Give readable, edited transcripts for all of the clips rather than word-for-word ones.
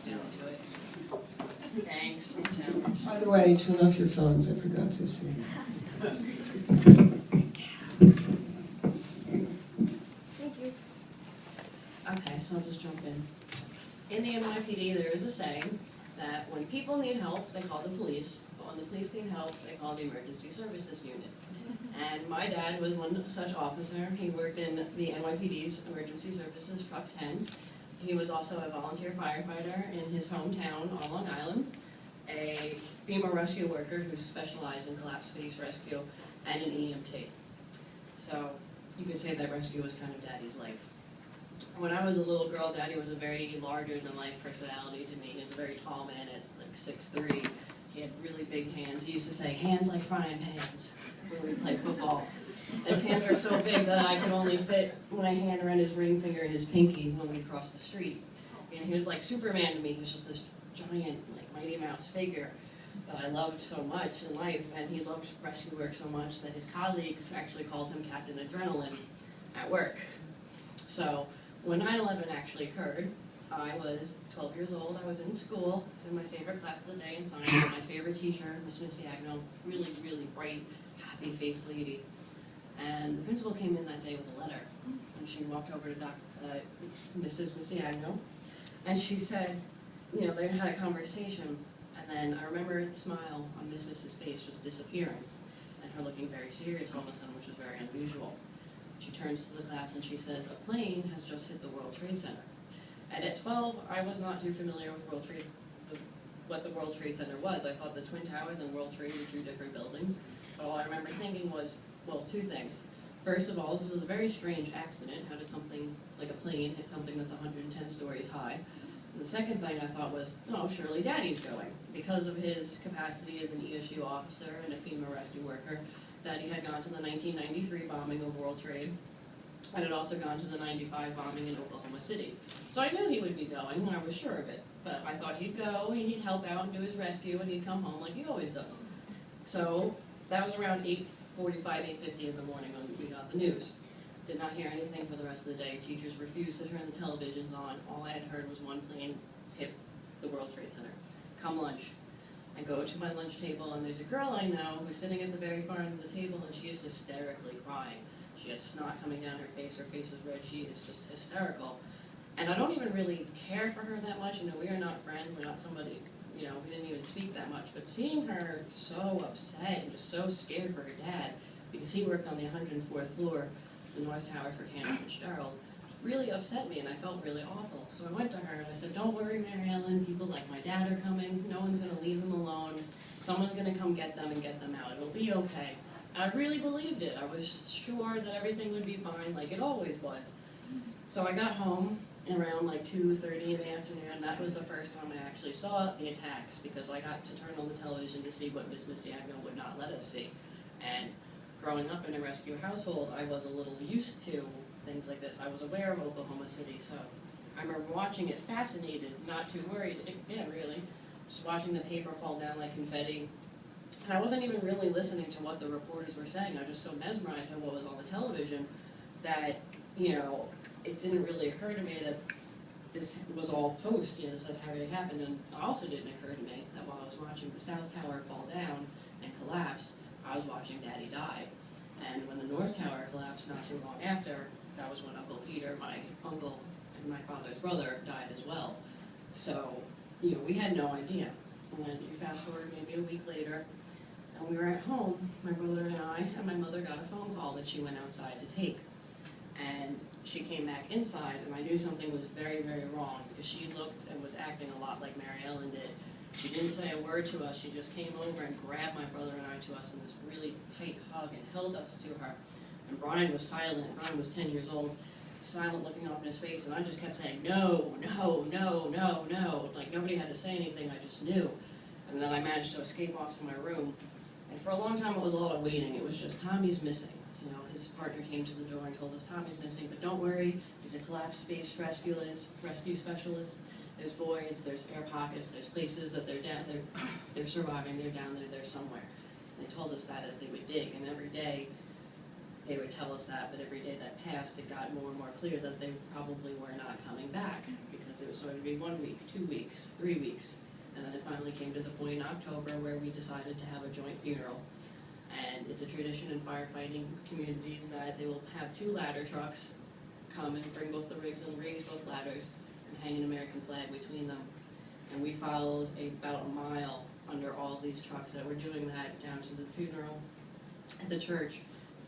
feel to it. Thanks, I'm challenged. By the way, turn off your phones, I forgot to say that. Thank you. Okay, so I'll just jump in. In the NYPD, there is a saying that when people need help, they call the police, but when the police need help, they call the emergency services unit. And my dad was one such officer. He worked in the NYPD's Emergency Services Truck 10. He was also a volunteer firefighter in his hometown on Long Island, a FEMA rescue worker who specialized in collapsed face rescue, and an EMT. So you could say that rescue was kind of Daddy's life. When I was a little girl, Daddy was a very larger-than-life personality to me. He was a very tall man at like 6'3". He had really big hands. He used to say, "Hands like frying pans," when we played football. His hands were so big that I could only fit my hand around his ring finger and his pinky when we crossed the street. And he was like Superman to me. He was just this giant, like, Mighty Mouse figure that I loved so much in life. And he loved rescue work so much that his colleagues actually called him Captain Adrenaline at work. So when 9/11 actually occurred, I was 12 years old. I was in school. I was in my favorite class of the day in science. My favorite teacher, Miss Missy Agno, really, really bright, happy-faced lady. And the principal came in that day with a letter. And she walked over to Mrs. Missy Agno, and she said, you know, they had a conversation. And then I remember the smile on Miss Miss's face just disappearing, and her looking very serious all of a sudden, which was very unusual. She turns to the class and she says, "A plane has just hit the World Trade Center." And at 12, I was not too familiar with what the World Trade Center was. I thought the Twin Towers and World Trade were two different buildings. But all I remember thinking was, well, two things. First of all, this was a very strange accident. How does something like a plane hit something that's 110 stories high? And the second thing I thought was, oh, surely Daddy's going. Because of his capacity as an ESU officer and a FEMA rescue worker, Daddy had gone to the 1993 bombing of World Trade, and had also gone to the 95 bombing in Oklahoma City. So I knew he would be going, I was sure of it. But I thought he'd go, and he'd help out and do his rescue, and he'd come home like he always does. So that was around 8:45, 8:50 in the morning when we got the news. Did not hear anything for the rest of the day. Teachers refused to turn the televisions on. All I had heard was one plane hit the World Trade Center. Come lunch. I go to my lunch table, and there's a girl I know who's sitting at the very far end of the table, and she is hysterically crying. She has snot coming down her face is red, she is just hysterical. And I don't even really care for her that much, you know, we are not friends, we're not somebody, you know, we didn't even speak that much, but seeing her so upset and just so scared for her dad, because he worked on the 104th floor, the North Tower for Cannon Fitzgerald, really upset me, and I felt really awful. So I went to her and I said, "Don't worry, Mary Ellen, people like my dad are coming, no one's gonna leave them alone, someone's gonna come get them and get them out, it'll be okay." I really believed it. I was sure that everything would be fine, like it always was. So I got home around like 2:30 in the afternoon, and that was the first time I actually saw the attacks, because I got to turn on the television to see what Miss Missy Agno would not let us see. And growing up in a rescue household, I was a little used to things like this. I was aware of Oklahoma City, so I remember watching it fascinated, not too worried, yeah, really. Just watching the paper fall down like confetti. And I wasn't even really listening to what the reporters were saying. I was just so mesmerized by what was on the television that, you know, it didn't really occur to me that this was all post, you know, this had already happened. And it also didn't occur to me that while I was watching the South Tower fall down and collapse, I was watching Daddy die. And when the North Tower collapsed not too long after, that was when Uncle Peter, my uncle, and my father's brother died as well. So, you know, we had no idea. And then you fast forward maybe a week later, and we were at home, my brother and I, and my mother got a phone call that she went outside to take. And she came back inside, and I knew something was very, very wrong, because she looked and was acting a lot like Mary Ellen did. She didn't say a word to us. She just came over and grabbed my brother and I to us in this really tight hug and held us to her. And Brian was silent. Brian was 10 years old, silent, looking off in his face, and I just kept saying, "No, no, no, no, no." Like nobody had to say anything, I just knew. And then I managed to escape off to my room. And for a long time, it was a lot of waiting. It was just, "Tommy's missing." You know, his partner came to the door and told us, "Tommy's missing, but don't worry, he's a collapsed space rescue specialist. There's voids, there's air pockets, there's places that they're surviving, they're down there, they're somewhere." And they told us that as they would dig, and every day they would tell us that, but every day that passed, it got more and more clear that they probably were not coming back, because it was was sort of be 1 week, 2 weeks, 3 weeks. And then it finally came to the point in October where we decided to have a joint funeral. And it's a tradition in firefighting communities that they will have 2 ladder trucks come and bring both the rigs and raise both ladders and hang an American flag between them. And we followed about a mile under all these trucks that were doing that down to the funeral at the church,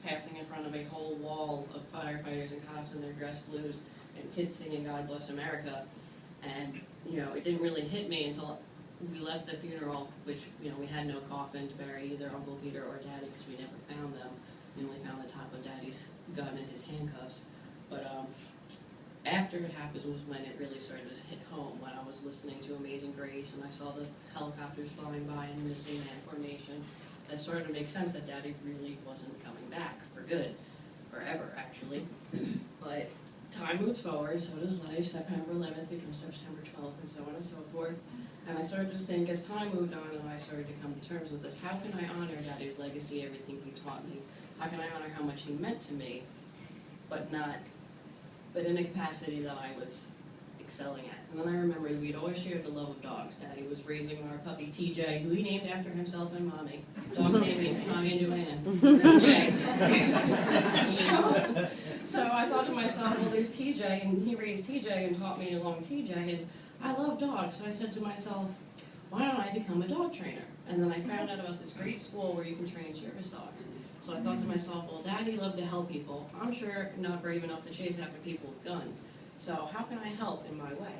passing in front of a whole wall of firefighters and cops in their dress blues and kids singing God Bless America. And, you know, it didn't really hit me until we left the funeral, which, you know, we had no coffin to bury either Uncle Peter or Daddy because we never found them. We only found the top of Daddy's gun and his handcuffs. But after it happened was when it really started to hit home, when I was listening to Amazing Grace and I saw the helicopters flying by in the missing man formation. It started to make sense that Daddy really wasn't coming back for good, forever actually. But time moves forward, so does life. September 11th becomes September 12th, and so on and so forth. And I started to think, as time moved on and I started to come to terms with this, how can I honor Daddy's legacy, everything he taught me? How can I honor how much he meant to me, but in a capacity that I was excelling at? And then I remember we'd always shared the love of dogs. Daddy was raising our puppy TJ, who he named after himself and Mommy. Dog's name is Tommy and Joanne. TJ. So I thought to myself, well, there's TJ, and he raised TJ and taught me along TJ, and I love dogs. So I said to myself, why don't I become a dog trainer? And then I found out about this great school where you can train service dogs. So I thought to myself, well, Daddy loved to help people. I'm sure not brave enough to chase after people with guns. So how can I help in my way?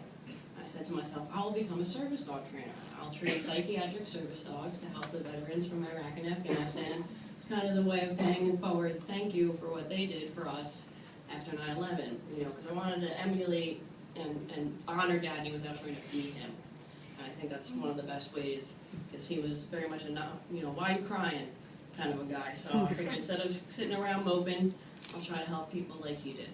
I said to myself, I'll become a service dog trainer. I'll train psychiatric service dogs to help the veterans from Iraq and Afghanistan. It's kind of as a way of paying it forward, thank you for what they did for us after 9/11. You know, because I wanted to emulate and honor Daddy without trying to be him. And I think that's one of the best ways, because he was very much a, you know, why are you crying kind of a guy. So I figured instead of sitting around moping, I'll try to help people like he did.